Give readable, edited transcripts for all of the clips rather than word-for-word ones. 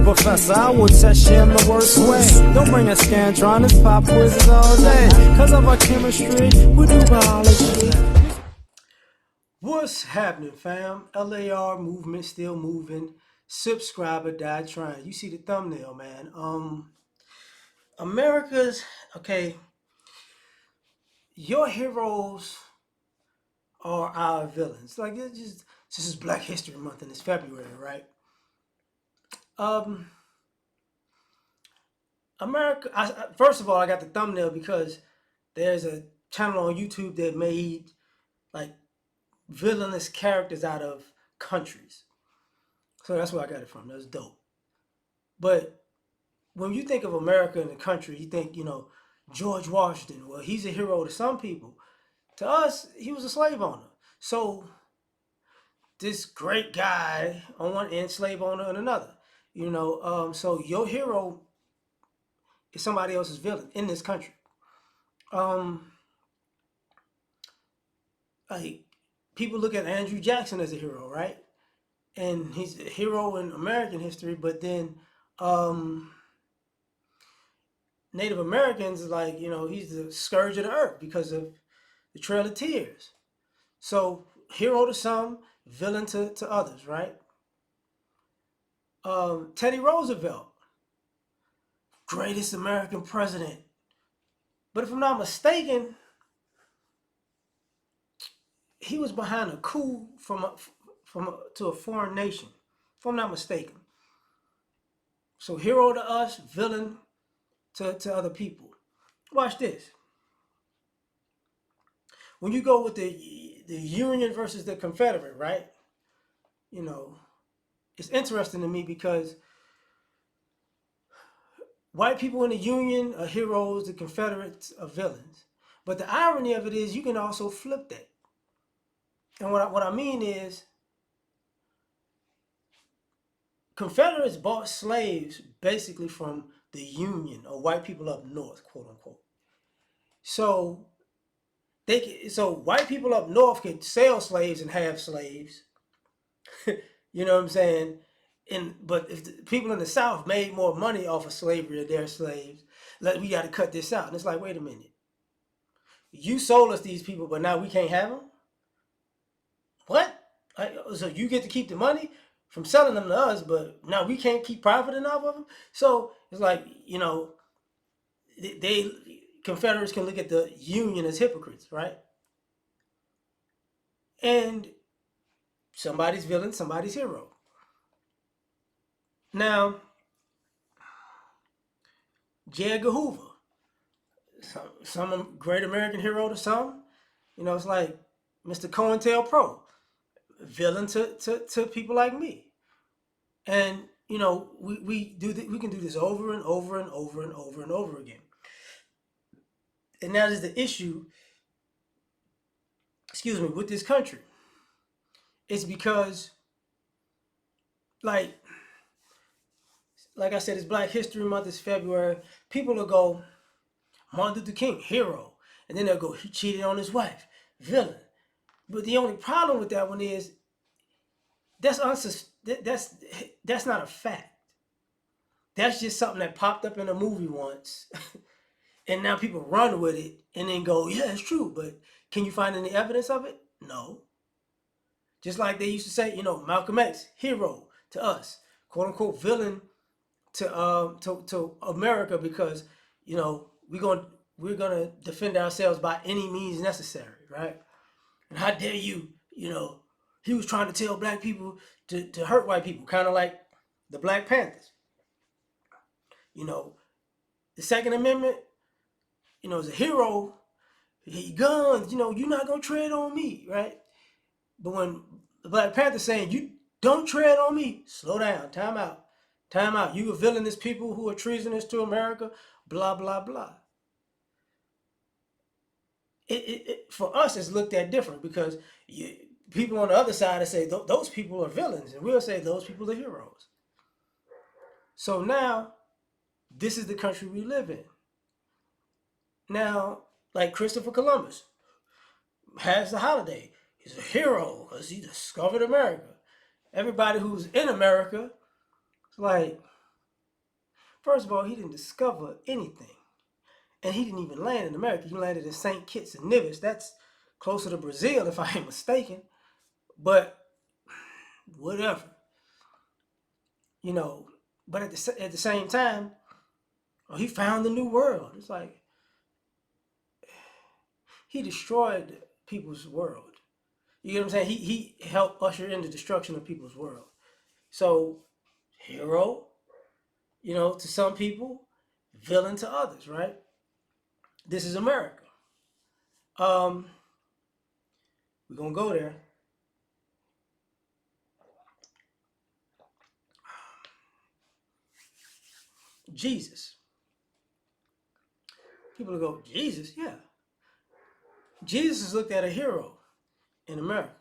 professor, I will test you in the worst way. Don't bring a Scantron, pop quizzes all day. Cause of our chemistry, we do biology. What's happening, fam? L.A.R. movement still moving. Subscriber died trying. You see the thumbnail, man. America's okay. Your heroes are our villains. Like it's just this is Black History Month and it's February, right? Um, America. First of all, I got the thumbnail because there's a channel on YouTube that made like villainous characters out of countries. So that's where I got it from. That's dope. But when you think of America and the country, you think, George Washington. Well, he's a hero to some people. To us, he was a slave owner. So this great guy on one end, slave owner on another. So your hero is somebody else's villain in this country. Um, like people look at Andrew Jackson as a hero, right? And he's a hero in American history, but then Native Americans like, he's the scourge of the earth because of the Trail of Tears. So hero to some, villain to others, right? Teddy Roosevelt, greatest American president. But if I'm not mistaken, he was behind a coup to a foreign nation. If I'm not mistaken. So hero to us, villain to other people. Watch this. When you go with the Union versus the Confederate, right? You know, it's interesting to me because white people in the Union are heroes, the Confederates are villains. But the irony of it is you can also flip that. And what I mean is Confederates bought slaves basically from the Union or white people up north, quote unquote. So so white people up north could sell slaves and have slaves. You know what I'm saying? But if the people in the South made more money off of slavery or their slaves, like we got to cut this out. And it's like, wait a minute, you sold us these people, but now we can't have them. What? So you get to keep the money from selling them to us, but now we can't keep profiting off of them. So it's like they Confederates can look at the Union as hypocrites, right? And somebody's villain, somebody's hero. Now, J. Edgar Hoover, some great American hero to some. It's like Mr. COINTELPRO, villain to people like me. And we can do this over and over and over and over and over again. And that is the issue, excuse me, with this country. It's because like I said, it's Black History Month, it's February. People will go, Martin Luther King, hero. And then they'll go, he cheated on his wife, villain. But the only problem with that one is that's not a fact. That's just something that popped up in a movie once. And now people run with it and then go, yeah, it's true. But can you find any evidence of it? No. Just like they used to say, Malcolm X, hero to us, quote unquote villain to America because, we're gonna defend ourselves by any means necessary, right? And how dare you, he was trying to tell black people to hurt white people, kind of like the Black Panthers. The Second Amendment, is a hero. He guns, you're not gonna tread on me, right? But when the Black Panther saying you don't tread on me, slow down, time out, time out. You are villainous people who are treasonous to America, blah blah blah. For us, it's looked at different because people on the other side say those people are villains, and we'll say those people are heroes. So now, this is the country we live in. Now, like Christopher Columbus has the holiday. He's a hero because he discovered America. Everybody who's in America, it's like, First of all, he didn't discover anything. And he didn't even land in America. He landed in St. Kitts and Nevis. That's closer to Brazil, if I ain't mistaken. But whatever, you know. But at the same time, oh, he found the new world. It's like he destroyed people's world. You get what I'm saying? He helped usher in the destruction of people's world. So, hero, to some people, villain to others, right? This is America. We're gonna go there. Jesus. People go, Jesus, yeah. Jesus is looked at a hero in America.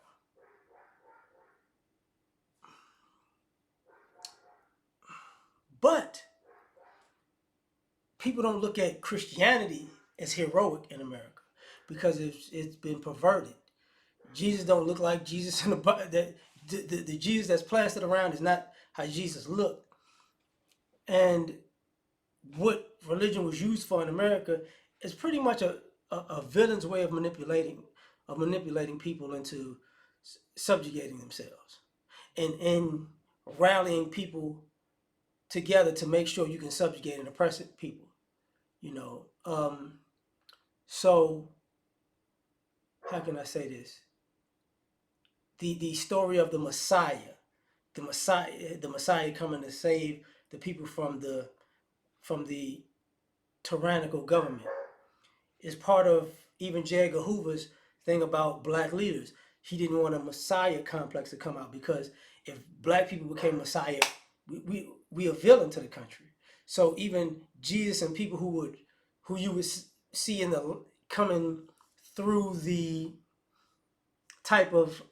But people don't look at Christianity as heroic in America because it's been perverted. Jesus don't look like Jesus in the Bible. The Jesus that's plastered around is not how Jesus looked. And what religion was used for in America is pretty much a villain's way of manipulating people into subjugating themselves and rallying people together to make sure you can subjugate and oppress people. So how can I say this? The story of the Messiah coming to save the people from the tyrannical government is part of even J. Edgar Hoover's thing about black leaders. He didn't want a Messiah complex to come out because if black people became Messiah, we a villain to the country. So even Jesus and people who you would see in the coming through the type of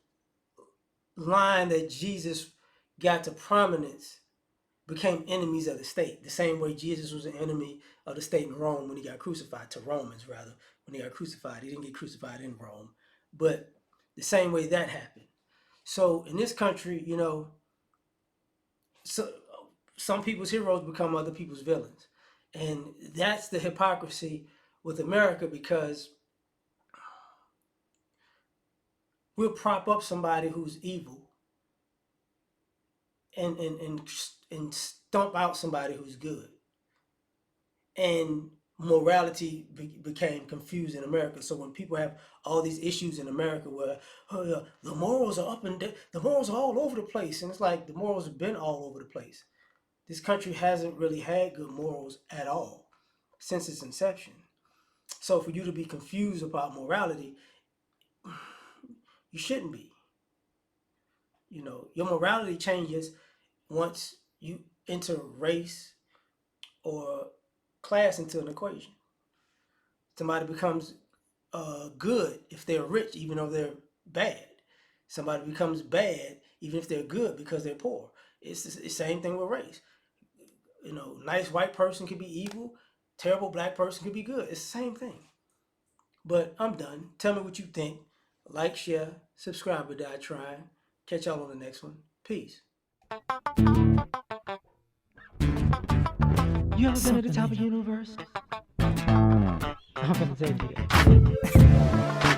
line that Jesus got to prominence became enemies of the state. The same way Jesus was an enemy of the state in Rome when he got crucified, to Romans rather, when he got crucified. He didn't get crucified in Rome, but the same way that happened. So in this country, so some people's heroes become other people's villains. And that's the hypocrisy with America, because we'll prop up somebody who's evil and stomp out somebody who's good. And morality became confused in America. So when people have all these issues in America where the morals are up and the morals are all over the place, and it's like the morals have been all over the place. This country hasn't really had good morals at all since its inception. So for you to be confused about morality, you shouldn't be. Your morality changes once you enter race or class into an equation. Somebody becomes good if they're rich, even though they're bad. Somebody becomes bad even if they're good because they're poor. It's the same thing with race. Nice white person could be evil, terrible black person could be good. It's the same thing. But I'm done. Tell me what you think. Like, share, subscribe or die trying. Catch y'all on the next one. Peace. You ever been at the top of the universe? I'm gonna take you there.